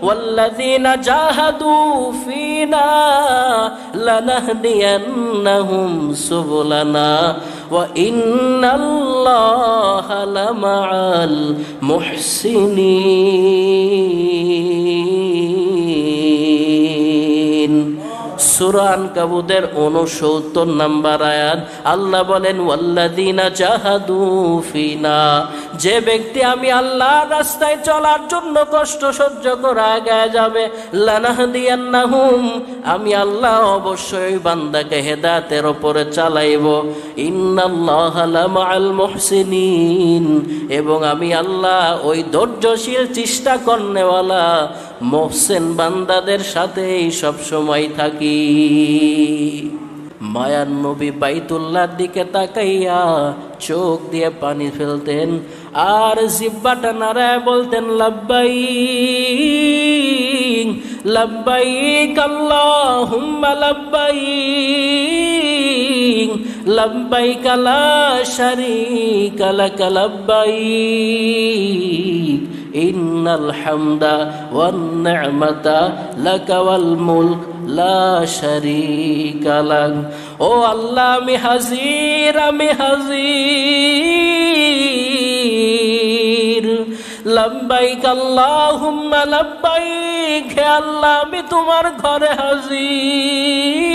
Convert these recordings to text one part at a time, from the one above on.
ওয়াল্লাযীনা জাহাদু ফীনা লানাহদিয়ান্নাহুম সুবুলানা ওয়া ইন্নাল্লাহা লামাআল মুহসিনিন। সূরা আনকাবুতের 69 নম্বর আয়াত। আল্লাহ বলেন ওয়াল্লাযীনা জাহাদু ফিনা, যে ব্যক্তি আমি আল্লাহর রাস্তায় চলার জন্য কষ্ট সহ্য করে আগায় যাবে, লানাহদিয়ান্নাহুম, আমি আল্লাহ অবশ্যই বান্দাকে হেদায়েতের উপরে চালাইব, ইন্নাল্লাহা লামাআল মুহসিনিন, এবং আমি আল্লাহ ওই ধৈর্যশীল চেষ্টা করনেওয়ালা মুহসিন বান্দাদের সাথেই সব সময় থাকি। মায়ার নবী বাইতুল্লাহর দিকে তাকাইয়া চোখ দিয়ে পানি ফেলতেন আর জিহ্বাটা নাড়ায় বলতেন লাব্বাইক লাব্বাইক আল্লাহুম্মা লাব্বাইক লাব্বাইক লা শারীকা লাক লাব্বাইক ইন্নাল হামদা ওয়ান নি'মাতা লাকা ওয়াল মুলক লা শারীকা লাক। ও আল্লাহ, আমি হাজির, আমি হাজির। লাব্বাইক আল্লাহুম্মা লাব্বাইক, হে আল্লাহ আমি তোমার ঘরে হাজির।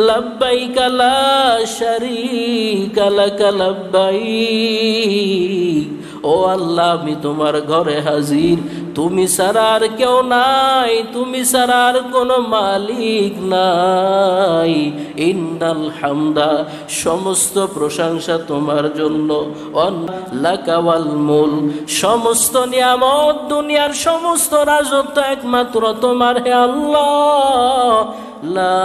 লাব্বাইক লা শারীকা লাক লাব্বাইক, ও আল্লাহ আমি তোমার ঘরে হাজির, তুমি ছাড়া আর কেউ নাই, তুমি ছাড়া আর কোনো মালিক নাই। ইন্নাল হামদা, সমস্ত প্রশংসা তোমার জন্য, লাকা ওয়াল মুলক, সমস্ত নিয়ামত দুনিয়ার সমস্ত রাজত্ব একমাত্র তোমার, হে আল্লাহ। লা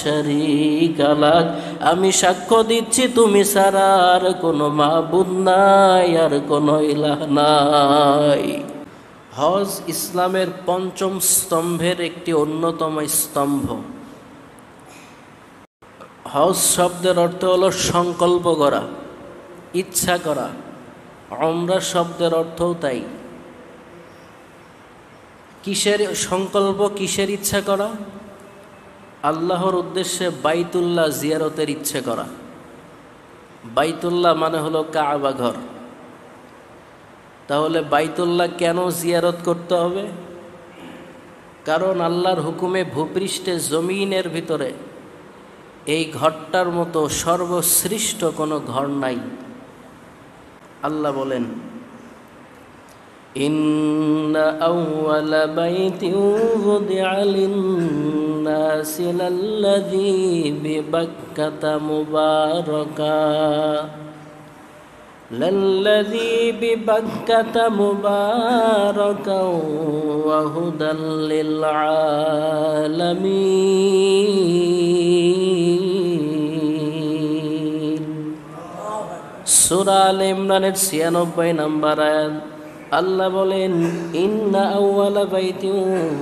শারীকা লাক, আমি সাক্ষ্য দিচ্ছি তুমি ছাড়া আর কোনো মাবুদ নাই, আর কোনো ইলাহ নাই। হজ ইসলামের পঞ্চম স্তম্ভের একটি অন্যতম স্তম্ভ। হজ শব্দের অর্থ হলো সংকল্প করা, ইচ্ছা করা। উমরা শব্দের অর্থও তাই। কিসের সংকল্প, কিসের ইচ্ছা করা? আল্লাহর উদ্দেশ্যে বাইতুল্লাহ জিয়ারতের ইচ্ছে করা। বাইতুল্লাহ মানে হলো কাবা ঘর। তাহলে বাইতুল্লাহ কেন জিয়ারত করতে হবে? কারণ আল্লাহর হুকুমে ভূপৃষ্ঠে জমিনের ভিতরে এই ঘরটার মতো সর্বশ্রেষ্ঠ কোনো ঘর নাই। আল্লাহ বলেন, ইন্না আউওয়ালা বাইতিন উযিআ লিন-নাসি লাল্লাযী বিবাক্কাতা মুবারাকা লাল্লাযী বিবাক্কাতা মুবারাকা ওয়া হুদাল লিল আলামিন। সূরা আল ইমরানের 96 নম্বর আয়াত। আল্লাহ বলেন, ইন্না আউওয়ালা বাইতিন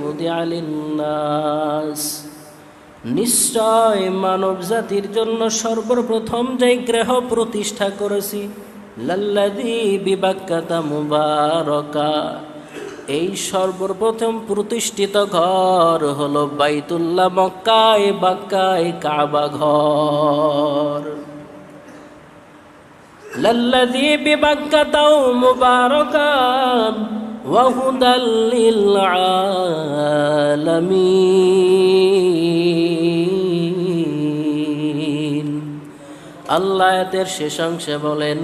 উযিআ লিন-নাস, নিশ্চয় মানব জাতির জন্য সর্বপ্রথম যে গৃহ প্রতিষ্ঠা করেছি, লাল্লাযী বিবাক্কাতা মুবারাকা, এই সর্বপ্রথম প্রতিষ্ঠিত ঘর হলো বাইতুল্লাহ, মক্কায় বাক্কায় কাবা ঘর। লাল্লাযী বিবাক্কাতা মুবারাকান ওয়া হুদাল লিল আলামিন। আল্লাহ এর শেষাংশে বলেন,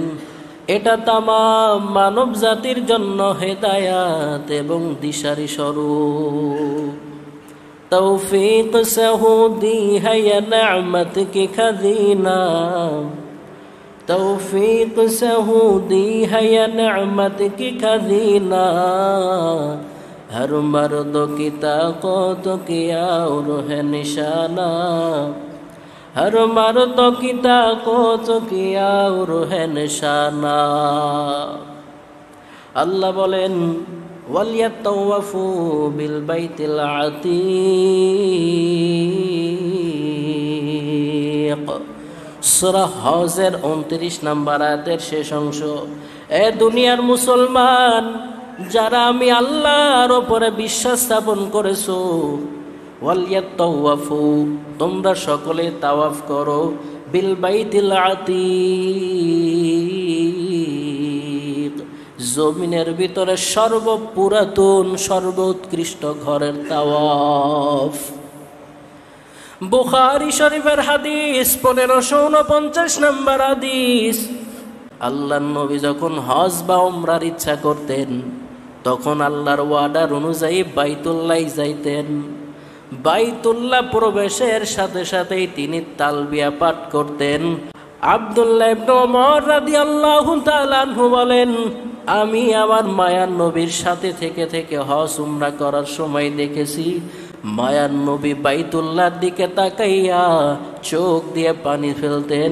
এটা তামাম মানব জাতির জন্য হেদায়াত এবং দিশারি স্বরূপ। তৌফিক সহুদি হ্যায় নেমত কি খাজিনা, तौफीक सहूदी है या नेमत की खजीना, हर मर्द की ताकत किया और है निशाना, हर मर्द की ताकत किया और है निशाना। अल्लाह बोलेन, वलियतवफू बिल बैतिल आतीक। সূরা হজের 29 নম্বর আয়াতের শেষ অংশ। এ দুনিয়ার মুসলমান, যারা আমি আল্লাহর উপরে বিশ্বাস স্থাপন করেছো, ওয়ালিয়াতাওয়াফু, তোমরা সকলে তাওয়াফ করো, বিল বাইতিল আতীক, জমিনের ভিতরে সর্বপুরাতন সর্বোৎকৃষ্ট ঘরের তাওয়াফ। বুখারী শরীফের হাদিস 1549 নম্বর হাদিস। আল্লাহর নবী যখন হজ বা উমরার ইচ্ছা করতেন তখন আল্লাহর ওয়াদার অনুযায়ী বাইতুল্লাহ যাইতেন। বাইতুল্লাহ প্রবেশের সাথে সাথেই তিনি তালবিয়া পাঠ করতেন। আব্দুল্লাহ ইবনে ওমর রাদিয়াল্লাহু তাআলা আনহু বলেন, আমি আমার মায়ার নবীর সাথে থেকে থেকে হজ উমরা করার সময় দেখেছি মায়ার নবী বাইতুল্লাহর দিকে তাকাইয়া চোখ দিয়ে পানি ফেলতেন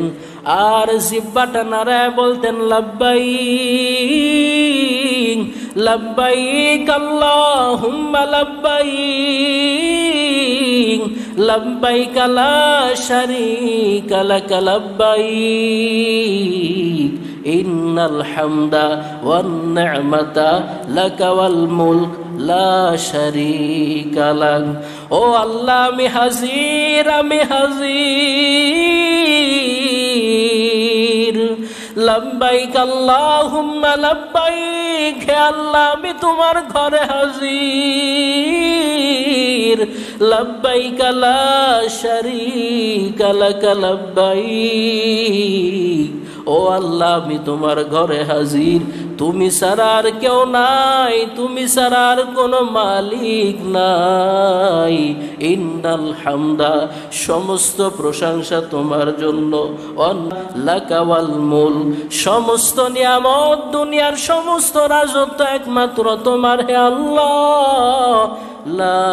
আর জিহ্বাটা নাড়ায় বলতেন, লাব্বাইক লাব্বাইক আল্লাহুম্মা লাব্বাইক লাব্বাইক লা শারীকা লাক লাব্বাইক ইন্নাল হামদা ওয়ান নি'মাতা লাকা ওয়াল মুলক লা শারীকা লাক। ও আল্লাহ, আমি হাজির, আমি হাজির। লাব্বাইক আল্লাহুম্মা লাব্বাইক, হে আল্লাহ আমি তোমার ঘরে হাজির। লাব্বাইক লা শারীকা লাক লাব্বাইক, ও আল্লাহ আমি তোমার ঘরে হাজির, তুমি ছাড়া আর কেউ নাই, তুমি ছাড়া আর কোনো মালিক নাই। ইন্নাল হামদা, সমস্ত প্রশংসা তোমার জন্য, লাকা ওয়াল মুলক, সমস্ত নিয়ামত দুনিয়ার সমস্ত রাজত্ব একমাত্র তোমার, হে আল্লাহ। লা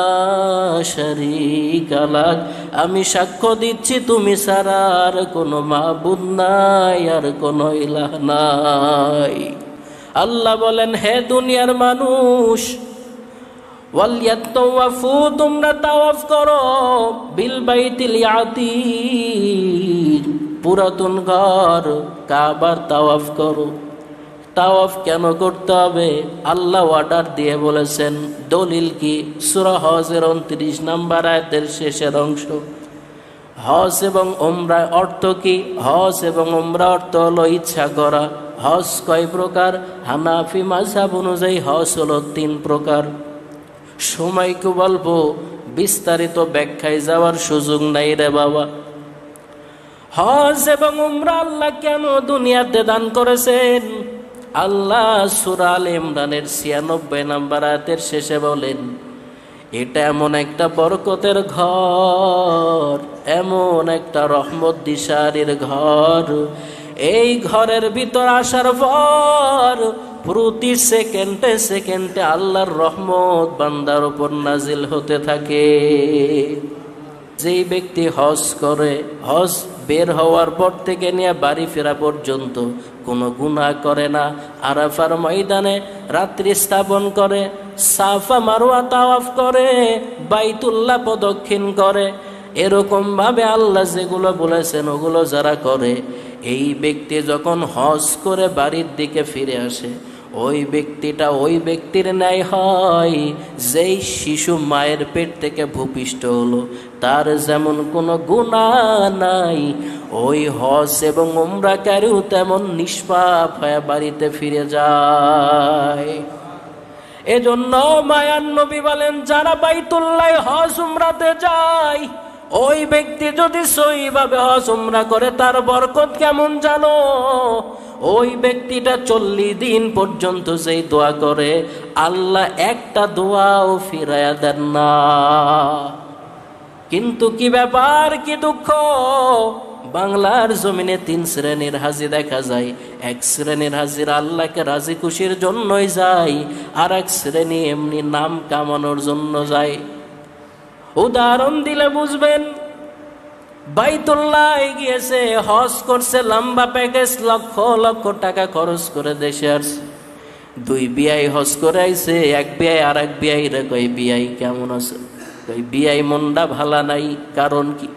শারীকা লাক, আমি সাক্ষ্য দিচ্ছি তুমি ছাড়া আর কোনো মাবুদ নাই, আর কোনো ইলাহ নাই। আল্লাহ বলেন, হে দুনিয়ার মানুষ, ওয়ালিয়াতাওয়াফু, তোমরা তাওয়াফ করো, বিল বাইতিল আতীক, পুরাতন ঘর কাবার তাওয়াফ করো। তাওয়াফ কেন করতে হবে? আল্লাহ অর্ডার দিয়ে বলেছেন। দলিল কি? সূরা হজের 29 নম্বর আয়াতের শেষের অংশ। হজ এবং উমরা অর্থ কি? হজ এবং উমরা অর্থ হলো ইচ্ছা করা। হজ কয় প্রকার? হানাফি মাযহাব অনুযায়ী হজ হলো 3 প্রকার। সময় খুব অল্প, বিস্তারিত ব্যাখ্যায় যাওয়ার সুযোগ নাই রে বাবা। হজ এবং উমরা আল্লাহ কেন দুনিয়াতে দান করেছেন? আল্লাহ সূরা আলে ইমরানের 96 নম্বর আয়াতের শেষে বলেন, এটা এমন একটা বরকতের ঘর, এমন একটা রহমত দিশারির ঘর। এই ঘরের ভিতর আসার পর প্রতি সেকেন্ডে সেকেন্ডে আল্লাহর রহমত বান্দার উপর নাজিল হতে থাকে। যেই ব্যক্তি হজ করে, হজ বের হওয়ার পর থেকে নিয়ে বাড়ি ফেরা পর্যন্ত কোনো গুনাহ করে না, আরাফার ময়দানে রাত্রি স্থাপন করে, সাফা মারওয়া তাওয়াফ করে, বাইতুল্লাহ প্রদক্ষিণ করে, এরকম ভাবে আল্লাহ যেগুলো বলেছেন ওগুলো যারা করে, এই ব্যক্তি যখন হজ করে বাড়ির দিকে ফিরে আসে, ওই ব্যক্তিটা ওই ব্যক্তির ন্যায় হয় যেই শিশু মায়ের পেট থেকে ভূপিষ্ঠ হলো, তার যেমন কোনো গুনাহ নাই, ওই হজ এবং উমরাকারীও তেমন নিষ্পাপ হয়ে বাড়িতে ফিরে যায়। এজন্য মায়ান নবী বলেন, যারা বাইতুল্লাহ হজ উমরাতে যায়, ওই ব্যক্তি যদি সহিভাবে হজ উমরা করে, তার বরকত কেমন জানো? ওই ব্যক্তিটা 40 দিন পর্যন্ত যেই দোয়া করে, আল্লাহ একটা দোয়াও ফিরায়া দেন না। কিন্তু কি ব্যাপার, কি দুঃখ, বাংলার জমিনে 3 শ্রেণীর হাজি দেখা যায়। এক শ্রেণীর হাজিরা আল্লাহকে রাজি খুশির জন্যই যায়, আর এক শ্রেণী এমনি নাম কামানোর জন্য যায়। উদাহরণ দিলে বুঝবেন। বাইতুল্লাহ গিয়েছে, হজ করছে, লম্বা প্যাকেজ, লক্ষ লক্ষ টাকা খরচ করে দেশে আসছে। 2 বিআই হজ করে আইছে, এক বিআই আর এক বিআই রে কই, বিআই কেমন আছে? কই বিআই মনটা ভালা নাই। কারণ কি?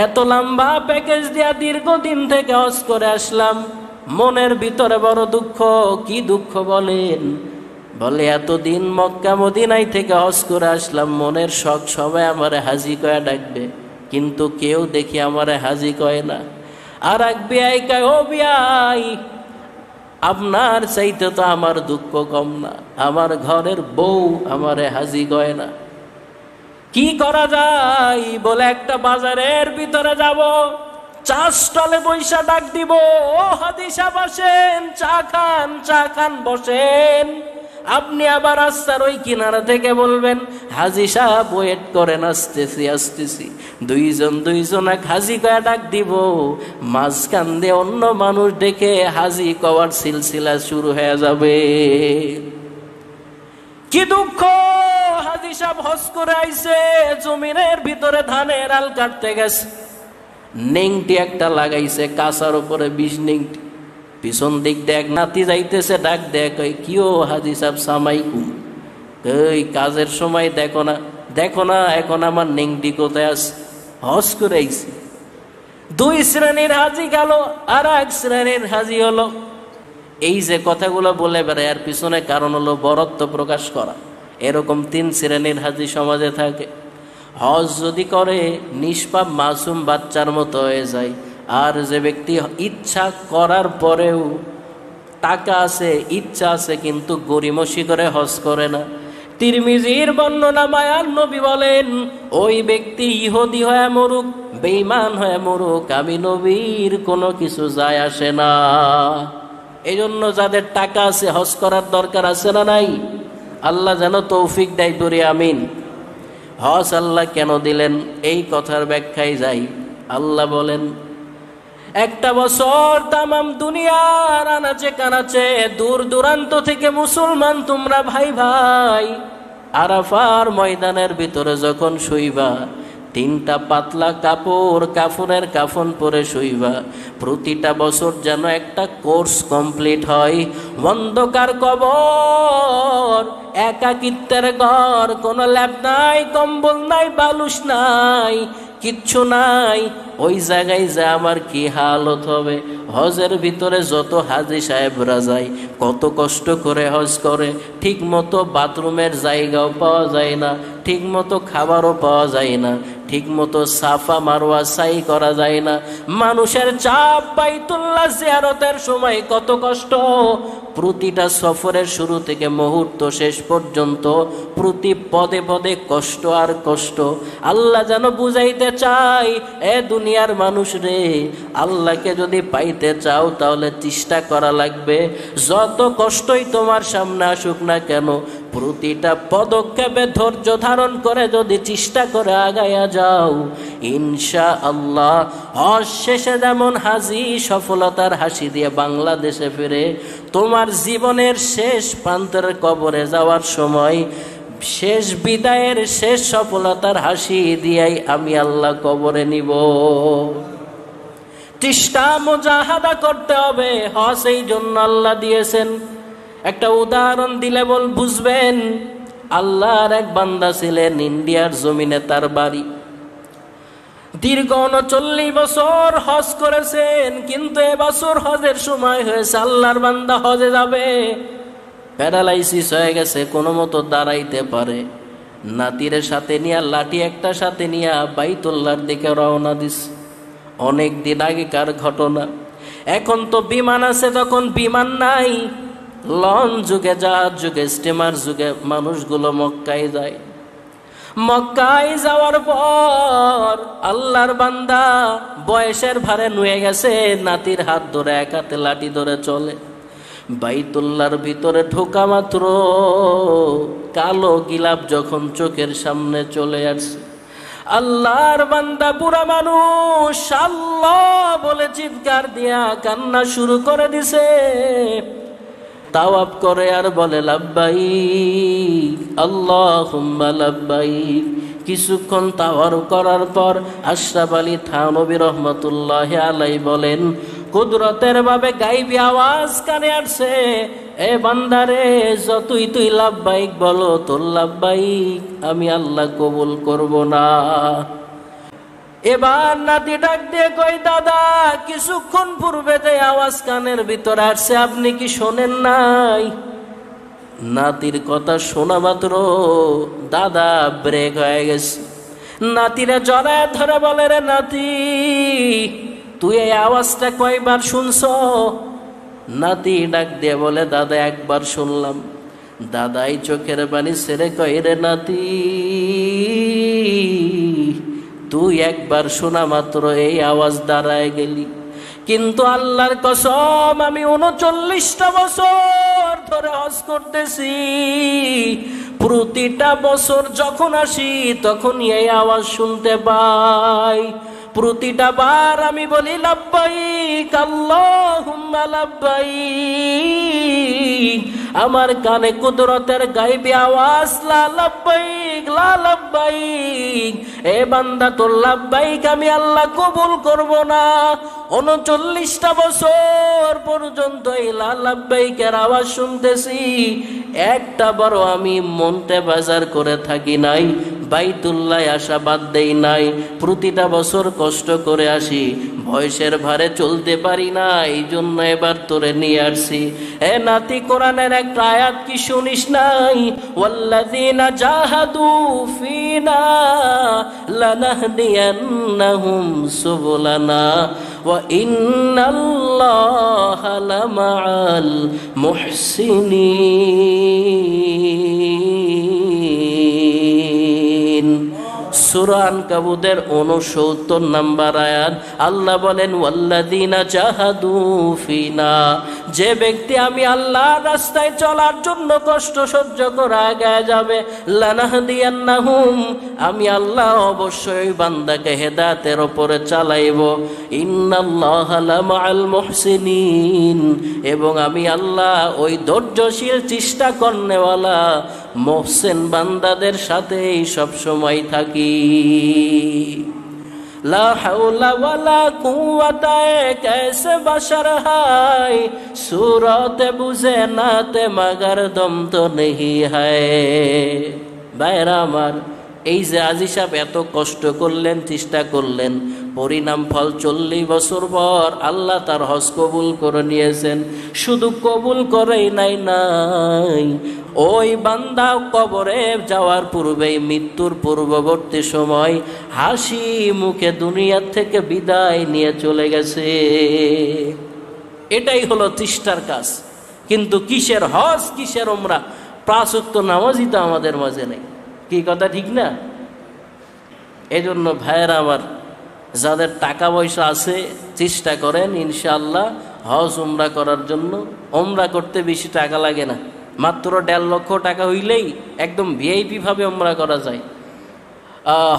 এত লম্বা প্যাকেজ দিয়া দীর্ঘদিন থেকে হজ করে আসলাম, মনের ভিতরে বড় দুঃখ। কি দুঃখ বলেন? বলে এতদিন মক্কা মদিনায় থেকে হজ করে আসলাম, মনের শখ সবাই আমারে হাজি কয়া ডাকবে, কিন্তু কেউ দেখি আমারে হাজি কয় না। আর এক বিয়াই কয়, ও বিয়াই, আপনার চাইতে তো আমার দুঃখ কম না, আমার ঘরের বউ আমারে হাজি কয় না, কি করা যায়? বলে একটা বাজারের ভিতরে যাব, চা স্টলে বৈশা ডাক দিব, ও হাজি সাহেব বসেন, চা খান, চা খান, বসেন। আপনি আবার রাস্তার ওই কিনারা থেকে বলবেন, হাজি সাহেব ওয়েট করেন, আসতেছি আসতেছি। দুইজন এক হাজি কয়া ডাক দিব, মাঝখান দিয়ে অন্য মানুষ দেখে হাজি কওয়ার সিলসিলা শুরু হয়ে যাবে। কি দুঃখ! হাজি সাহেব হজ করে আইছে, জমিনের ভিতরে ধানের আল কাটতে গেছে, নেংটি একটা লাগাইছে কাঁচার উপরে, 20 নেংটি। পিছন দিক দেখ নাতি যাইতেছে, ডাক দেখ, কিও হাজি সাহেব সামাইকুম, এই কাজের সময় দেখো না, দেখো না এখন আমার নেংটি কোথায় আছে, হজ করে আইছে। 2 শ্রেণীর হাজি গেল, আর 1 শ্রেণীর হাজি হলো। এই যে কথাগুলো বলে বেড়ায়, এর পিছনে কারণ হলো বরত্ব প্রকাশ করা। এরকম 3 শ্রেণীর হাজি সমাজে থাকে। হজ যদি করে নিষ্পাপ মাসুম বাচ্চার মতো হয়ে যায়, আর যে ব্যক্তি ইচ্ছা করার পরেও টাকা আছে, ইচ্ছা আছে, কিন্তু গরিমসি করে হজ করে না। তিরমিজির বর্ণনা, মায়ার নবী বলেন, ওই ব্যক্তি ইহুদি হয়ে মরুক, বেঈমান হয়ে মরুক, আমি নবীর কোনো কিছু যায় আসে না। এই জন্য যাদের টাকা আছে হজ করার দরকার আছে না নাই? আল্লাহ যেন তৌফিক দেয়, করি আমিন। হজ আল্লাহ কেন দিলেন, এই কথার ব্যাখ্যায় যাই। আল্লাহ বলেন, একটা বছর তামাম দুনিয়ার আনাচে কানাচে দূর দূরান্ত থেকে মুসলমান তোমরা ভাই ভাই আরাফার ময়দানের ভিতরে যখন শুইবা, 3টা পাতলা কাপড়, কাফনের কাফন পরে শুইবা। প্রতিটা বছর যেন একটা কোর্স কমপ্লিট হয়। অন্ধকার কবর, একাকিত্বের ঘর, কোনো ল্যাপ নাই, কম্বল নাই, বালুস নাই, কিচ্ছু নাই। ওই জায়গায় যে আমার কি হালত হবে। হজের ভিতরে যত হাজি সাহেবরা যায়, কত কষ্ট করে হজ করে, ঠিক মতো বাথরুমের জায়গাও পাওয়া যায় না, ঠিক মতো খাবারও পাওয়া যায় না, ঠিক মতো সাফা মারওয়া সাই করা যায় না। মানুষের চাপ, বাইতুল্লাহ জিয়ারতের সময় কত কষ্ট। প্রতিটা সফরের শুরু থেকে মুহূর্ত শেষ পর্যন্ত প্রতি পদে পদে কষ্ট আর কষ্ট। আল্লাহ যেন বুঝাইতে চাই, এ দুনিয়ার মানুষ রে, আল্লাহকে যদি পাইতে চাও তাহলে চেষ্টা করা লাগবে। যত কষ্টই তোমার সামনে আসুক না কেন, প্রতিটা পদক্ষেপে ধৈর্য ধারণ করে যদি চেষ্টা করে আগায়া যাও, ইনশাআল্লাহ হজ শেষে যেমন হাজি সফলতার হাসি দিয়ে বাংলাদেশে ফিরে, তোমার জীবনের শেষ প্রান্তের কবরে যাওয়ার সময় শেষ বিদায়ের শেষ সফলতার হাসি দিয়াই আমি আল্লাহ কবরে নিব। চেষ্টা মুজাহাদা করতে হবে, হজ এই জন্য আল্লাহ দিয়েছেন। একটা উদাহরণ দিলে বুঝবেন। আল্লাহর এক বান্দা ছিলেন, ইন্ডিয়ার জমিনে তার বাড়ি। দীর্ঘ 39 বছর হজ করেছেন, কিন্তু এবছর হজের সময় হয়েছে, আল্লাহর বান্দা হজে যাবে, প্যারালাইসিস হয়ে গেছে, কোনো মতো দাঁড়াইতে পারে। নাতিরের সাথে নিয়ে, লাঠি একটা সাথে নিয়ে বাইতুল্লাহর দিকে রওনা দিস। অনেক দিন আগেকার ঘটনা। এখন তো বিমান আছে, তখন বিমান নাই। লঞ্চ যুগে, জাহাজ যুগে, স্টিমার যুগে মানুষগুলো মক্কায় যায়। মক্কায় যাওয়ার পর আল্লাহর বান্দা বয়সের ভারে নুয়ে গেছে, নাতির হাত ধরে, এক হাতে লাঠি ধরে চলে। বাইতুল্লাহর ভিতরে ঢোকা মাত্র কালো গিলাপ যখন চোখের সামনে চলে আসছে, আল্লাহর বান্দা বুড়া মানুষ আল্লাহ বলে চিৎকার দিয়া কান্না শুরু করে দিছে। তাওয়াব করে আর বলে লাব্বাইক আল্লাহুম্মা লাব্বাইক। কিছুক্ষণ তাওয়ার করার পর আশরাফ আলী থানভী রহমতুল্লাহ আলাইহি বলেন, কুদরতের ভাবে গাইবি আওয়াজ কানে আসছে, এ বান্দারে, যতই তুই লাব্বাইক বলো, তোর লাব্বাইক আমি আল্লাহ কবুল করব না। এবার নাতি ডাক দিয়ে কই, দাদা কিছুক্ষণ পূর্বে যে আওয়াজ কানের ভিতরে আসছে আপনি কি শোনেন নাই? নাতির কথা শোনা মাত্র দাদা ব্রেক হয়ে গেছে। নাতিরা জড়ায় ধরে বলে, রে নাতি, তুই এই আওয়াজটা কয়বার শুনছ? নাতি ডাক দিয়ে বলে, দাদা একবার শুনলাম। দাদাই চোখের পানি ছেড়ে কয়, রে নাতি, তুই একবার শোনা মাত্র এই আওয়াজ দাঁড়ায় গেলি, কিন্তু আল্লাহর কসম আমি 39টা বছর ধরে হজ করতেছি, প্রতিটা বছর যখন আসি তখন এই আওয়াজ শুনতে পাই। প্রতিটা বার আমি বলি লাব্বাইক আল্লাহুম্মা লাব্বাইক, আমার কানে কুদরতের গায়বী আওয়াজ লা লাব্বাইক লা লাব্বাইক। এ বান্দা তোর লাব্বাইক আমি আল্লাহ কবুল করব না। 39টা বছর পর্যন্ত এই লা লাব্বাইকের আওয়াজ শুনতেছি, একটা বড় আমি মনতে বাজার করে থাকি নাই, বাইতুল্লাহ আসা বাদ দেই নাই। প্রতিটা বছর কষ্ট করে আসি, বয়সের ভারে চলতে পারি না, এই জন্য এবার তোরে নিয়ে আসছি। এ নাতি, কোরআনের একটা আয়াত কি শুনিস নাই? ওয়াল্লাযীনা জাহাদু ফীনা লানাহদিয়ান্নাহুম সুবুলানা ওয়া ইন্নাল্লাহা লামাআল মুহসিনিন। সূরা আনকাবুতের 69 নম্বর আয়াত। আল্লাহ বলেন, ওয়াল্লাযীনা জাহাদু ফিনা, যে ব্যক্তি আমি আল্লাহর রাস্তায় চলার জন্য কষ্ট সহ্য করে আগায় যাবে, লানাহদিয়ান্নাহুম, আমি আল্লাহ অবশ্যই ওই বান্দাকে হেদায়েতের উপরে চালাইব। ইন্নাল্লাহা লামাআল মুহসিনিন, এবং আমি আল্লাহ ওই ধৈর্যশীল চেষ্টা করনেওয়ালা মুহসিন বান্দাদের সাথেই সব সময় থাকি। লা হাওলা ওয়ালা কুওয়াতা कैसे बशर है, सूरत बुझे नाते मगर दम तो नहीं है। ভাইরা আমার, এই যে আজি সাহেব এত কষ্ট করলেন, চেষ্টা করলেন, পরিণাম ফল 40 বছর পর আল্লাহ তার হজ কবুল করে নিয়েছেন। শুধু কবুল করেই নাই, ওই বান্দা কবরে যাওয়ার পূর্বেই, মৃত্যুর পূর্ববর্তী সময় হাসি মুখে দুনিয়া থেকে বিদায় নিয়ে চলে গেছে। এটাই হলো চেষ্টার কাজ। কিন্তু কিসের হজ, কিসের উমরা? 5 ওয়াক্ত নামাজই তো আমাদের মাঝে নেই। কি কথা ঠিক না? এই জন্য ভাইয়েরা আমার, যাদের টাকা পয়সা আছে চেষ্টা করেন ইনশাআল্লাহ হজ উমরা করার জন্য। উমরা করতে বেশি টাকা লাগে না, মাত্র 1.5 লক্ষ টাকা হইলেই একদম ভিআইপি ভাবে উমরা করা যায়।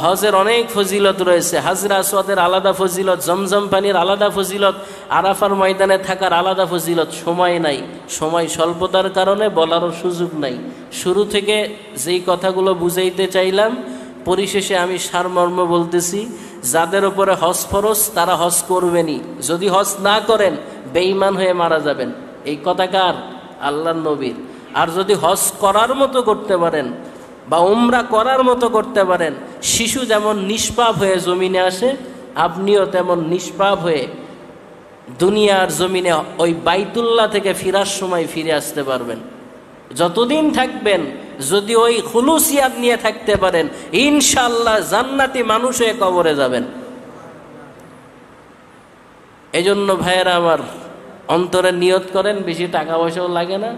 হজের অনেক ফজিলত রয়েছে। হাজরা আসওয়াদের আলাদা ফজিলত, জমজম পানির আলাদা ফজিলত, আরাফার ময়দানে থাকার আলাদা ফজিলত। সময় নাই, সময় স্বল্পতার কারণে বলারও সুযোগ নাই। শুরু থেকে যেই কথাগুলো বুঝাইতে চাইলাম, পরিশেষে আমি সারমর্ম বলতেছি, যাদের উপরে হজ ফরজ তারা হজ করবেনই। যদি হজ না করেন বেঈমান হয়ে মারা যাবেন। এই কথা কার? আল্লাহর নবীর। আর যদি হজ করার মতো করতে পারেন বা উমরা করার মতো করতে পারেন, শিশু যেমন নিষ্পাপ হয়ে জমিনে আসে, আপনিও তেমন নিষ্পাপ হয়ে দুনিয়ার জমিনে ওই বাইতুল্লাহ থেকে ফিরার সময় ফিরে আসতে পারবেন। যতদিন থাকবেন যদি ওই খুলুসিয়াত নিয়ে থাকতে পারেন, ইনশাআল্লাহ জান্নাতি মানুষ হয়ে কবরে যাবেন। এজন্য ভাইয়েরা আমার, অন্তরে নিয়ত করেন, বেশি টাকা পয়সাও লাগে না।